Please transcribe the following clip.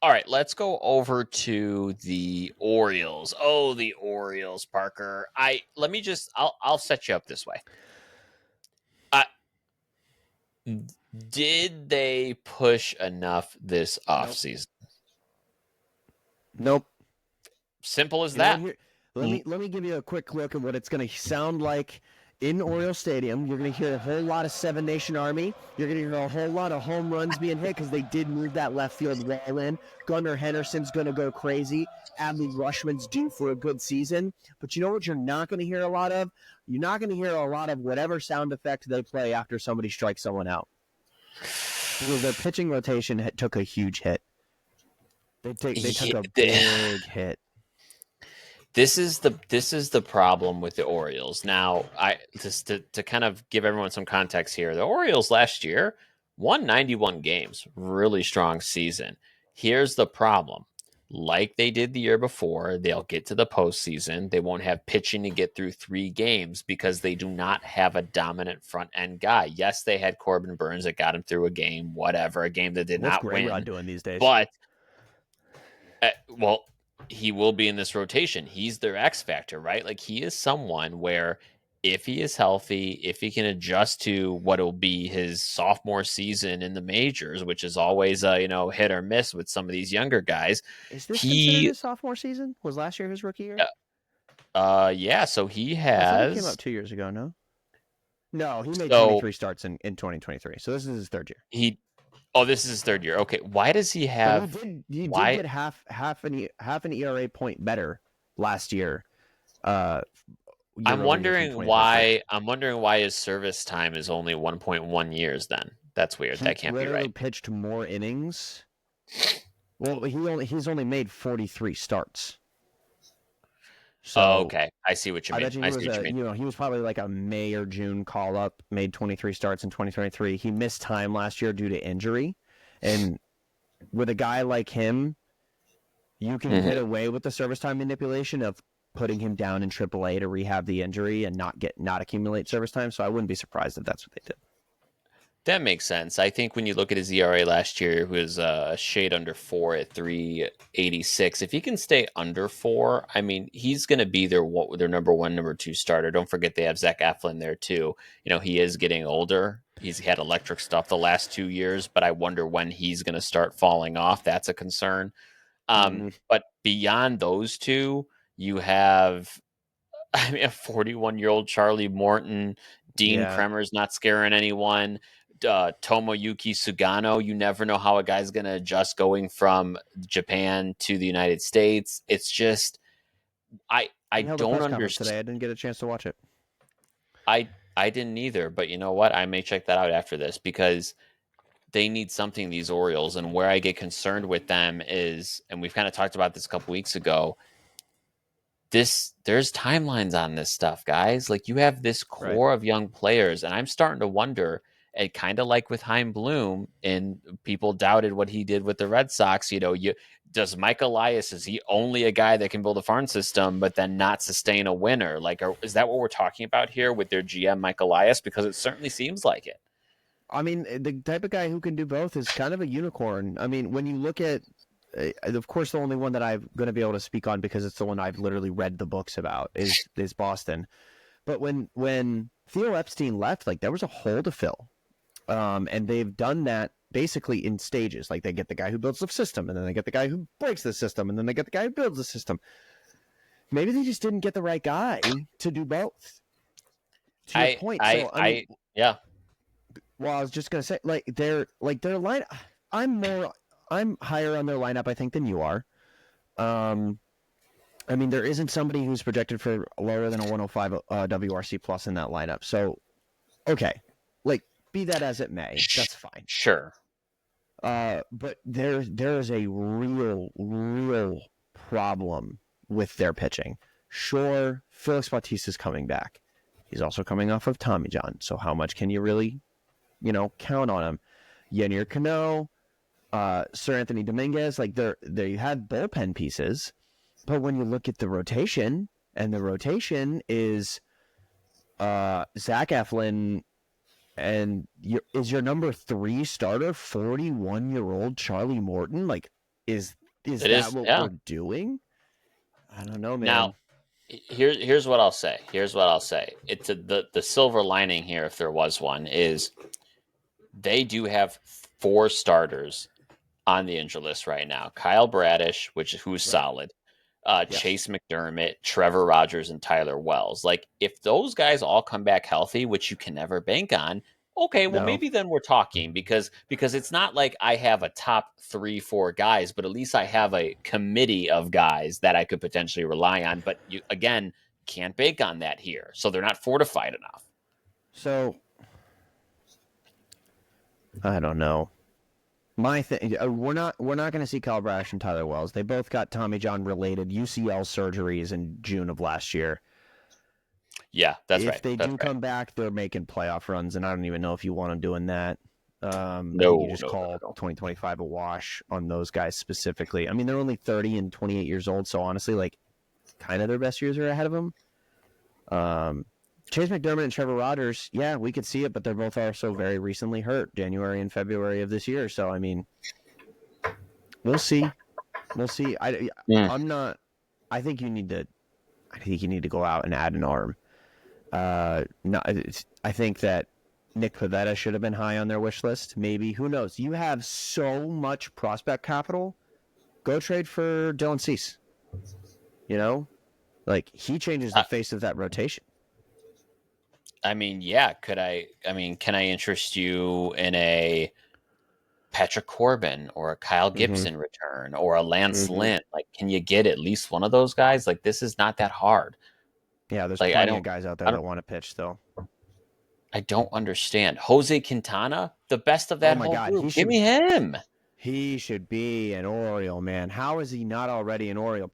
All right, let's go over to the Orioles. Oh, the Orioles, Parker. I'll set you up this way. Uh, did they push enough this Nope. offseason? Nope. Simple as You know what? that. Here, let me give you a quick look at what it's going to sound like in Oriole Stadium. You're going to hear a whole lot of Seven Nation Army. You're going to hear a whole lot of home runs being hit because they did move that left field wall in. Gunnar Henderson's going to go crazy. Adley Rushman's due for a good season. But you know what you're not going to hear a lot of? You're not going to hear a lot of whatever sound effect they play after somebody strikes someone out. Because their pitching rotation took a huge hit. They took a big hit. This is the problem with the Orioles. Now, I just to kind of give everyone some context here. The Orioles last year won 91 games, really strong season. Here's the problem. Like they did the year before, they'll get to the postseason. They won't have pitching to get through 3 games because they do not have a dominant front end guy. Yes, they had Corbin Burns that got him through a game, whatever, a game that did What's not Gray Rod win. doing these days? But well, he will be in this rotation. He's their X factor, right? Like he is someone where if he is healthy, if he can adjust to what will be his sophomore season in the majors, which is always hit or miss with some of these younger guys. Is this considered He his sophomore season? Was last year his rookie year? yeah, so he I thought he came has up 2 years ago, no? No, he made so 23 starts in 2023. So this is his third year. he this is his third year. Okay, why does he But have he why did get half an ERA point better last year. I'm Year over year from wondering 2023. why his service time is only 1.1 years then. That's weird. He That can't be literally right. pitched more innings. Well, he's only made 43 starts. Oh, So okay. I see what you I mean. bet you I he see was what you mean. he was probably like a May or June call up, made 23 starts in 2023. He missed time last year due to injury. And with a guy like him, you can Mhm. get away with the service time manipulation of putting him down in AAA to rehab the injury and not accumulate service time. So I wouldn't be surprised if that's what they did. That makes sense. I think when you look at his ERA last year, it was a shade under 4 at 3.86. If he can stay under 4, I mean, he's going to be their number 1, number 2 starter. Don't forget they have Zach Eflin there too. He is getting older. He's had electric stuff the last 2 years, but I wonder when he's going to start falling off. That's a concern. But beyond those two, you have a 41-year-old Charlie Morton. Dean Yeah. Kremer's not scaring anyone. Tomoyuki Sugano, you never know how a guy's going to adjust going from Japan to the United States. It's just I He held a don't press conference understand. today. I didn't get a chance to watch it. I didn't either, but you know what? I may check that out after this because they need something, these Orioles, and where I get concerned with them is, and we've kind of talked about this a couple weeks ago, there's timelines on this stuff, guys. Like you have this Right. core of young players, and I'm starting to wonder, and kind of like with Heim Bloom, and people doubted what he did with the Red Sox. Does Mike Elias, is he only a guy that can build a farm system, but then not sustain a winner? Like, is that what we're talking about here with their GM Mike Elias? Because it certainly seems like it. I mean, the type of guy who can do both is kind of a unicorn. I mean, when you look at, of course, the only one that I'm going to be able to speak on because it's the one I've literally read the books about is Boston. But when Theo Epstein left, like there was a hole to fill, and they've done that basically in stages. Like they get the guy who builds the system, and then they get the guy who breaks the system, and then they get the guy who builds the system. Maybe they just didn't get the right guy to do both. To your point, so I mean, Yeah. well, I was just gonna say, like their line. I'm higher on their lineup, I think, than you are. I mean, there isn't somebody who's projected for lower than a 105 WRC plus in that lineup. So, okay, like be that as it may, that's fine. Sure. But there is a real problem with their pitching. Sure, Felix Bautista is coming back. He's also coming off of Tommy John. So how much can you really, count on him? Yennier Cano, Sir Anthony Dominguez, like they have bullpen pieces, but when you look at the rotation, and the rotation is Zach Eflin, and is your number 3 starter 41-year-old Charlie Morton? Like, Is It that is, what yeah. we're doing? I don't know, Now, man. here's what I'll say. Here's what I'll say. It's the silver lining here, if there was one, is they do have 4 starters on the injured list right now. Kyle Bradish, who's Right. solid. Yes. Chase McDermott, Trevor Rogers, and Tyler Wells. Like, if those guys all come back healthy, which you can never bank on, okay, well, No. maybe then we're talking, because it's not like I have a top 3, 4 guys, but at least I have a committee of guys that I could potentially rely on. But you, again, can't bank on that here, so they're not fortified enough. So I don't know. My thing, we're not going to see Kyle Brash and Tyler Wells. They both got Tommy John related UCL surgeries in June of last year. Yeah, that's If right. they That's do right. come back, they're making playoff runs, and I don't even know if you want them doing that. I think you No, just no, no, call no. 2025 a wash on those guys specifically. I mean, they're only 30 and 28 years old, so honestly, like, kind of their best years are ahead of them. Um, Chase McDermott and Trevor Rogers, yeah, we could see it, but they're both also very recently hurt, January and February of this year. So I mean, we'll see. We'll see. Mm. I'm not. I think you need to. I think you need to go out and add an arm. No, I think that Nick Pivetta should have been high on their wish list. Maybe, who knows? You have so much prospect capital. Go trade for Dylan Cease. You know, like, he changes the I, face of that rotation. I mean, yeah. Could I? I mean, can I interest you in a Patrick Corbin or a Kyle Mm-hmm. Gibson return or a Lance Mm-hmm. Lynn? Like, can you get at least one of those guys? Like, this is not that hard. Yeah, there's Like, plenty of guys out there I that don't, want to pitch still. I don't understand. Jose Quintana, the best of Oh that my whole God, group. Give me him. he should be an Oriole, man. How is he not already an Oriole?